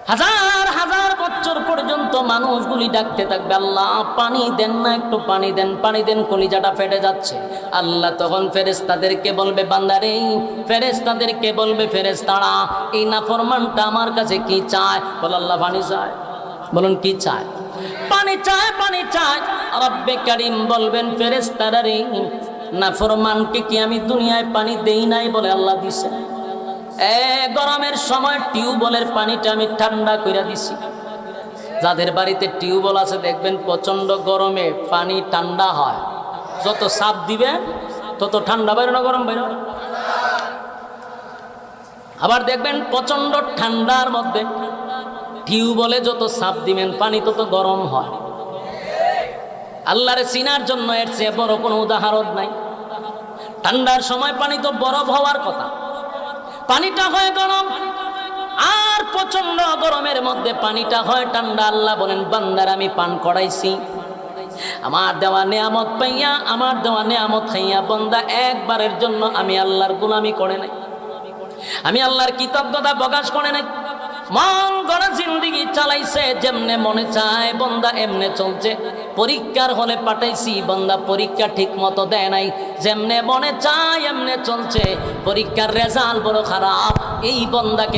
হাজার হাজার বছর পর্যন্ত মানুষগুলি ডাকতে থাকবে, আল্লাহ পানি দেন না, একটু পানি দেন, পানি দেন, কলিজাটা ফেটে যাচ্ছে। আল্লাহ তখন ফেরেশতাদেরকে বলবে, বান্দারে, ফেরেশতাদেরকে বলবে, ফেরেশতারা এই নাফরমানটা আমার কাছে কি চায়? বল আল্লাহ পানি চায়। বলুন কি চায়? পানি চায়, পানি চায়। রব্বে কারীম বলবেন, ফেরেশতারা রে, নাফরমানকে কি আমি দুনিয়ায় পানি দেই নাই? বলে আল্লাহ দিছে। গরমের সময় টিউবওয়েলের পানিটা আমি ঠান্ডা করে দিছি। যাদের বাড়িতে টিউবওয়েল আছে দেখবেন প্রচন্ড গরমে পানি ঠান্ডা হয়, যত চাপ দিবে তত ঠান্ডা বাইরে না গরম বাইরে। আবার দেখবেন প্রচন্ড ঠান্ডার মধ্যে টিউবওয়েলে যত চাপ দিবেন পানি তত গরম হয়। আল্লাহরে চিনার জন্য এর চেয়ে বড় কোনো উদাহরণ নাই। ঠান্ডার সময় পানি তো বরফ হওয়ার কথা, পানিটা হয় গরম। আর প্রচন্ড গরমের মধ্যে পানিটা হয় ঠান্ডা। আল্লাহ বলেন, বান্দার আমি পান করাইছি, আমার দেওয়া নেয়ামত পাইয়া, আমার দেওয়া নেয়ামত খাইয়া বান্দা একবারের জন্য আমি আল্লাহর গোলামি করে নাই, আমি আল্লাহর কৃতজ্ঞতা প্রকাশ করে নাই। মন গড়া জিন্দেগি চালাইছে, যেমনে মনে চায় বান্দা এমনে চলছে। পরীক্ষার হলে পাঠাইছি, বান্দা পরীক্ষা ঠিক মতো দেয় নাই, যেমনে মনে চায় এমনে চলছে। পরীক্ষার রেজাল্ট বড় খারাপ, এই বান্দাকে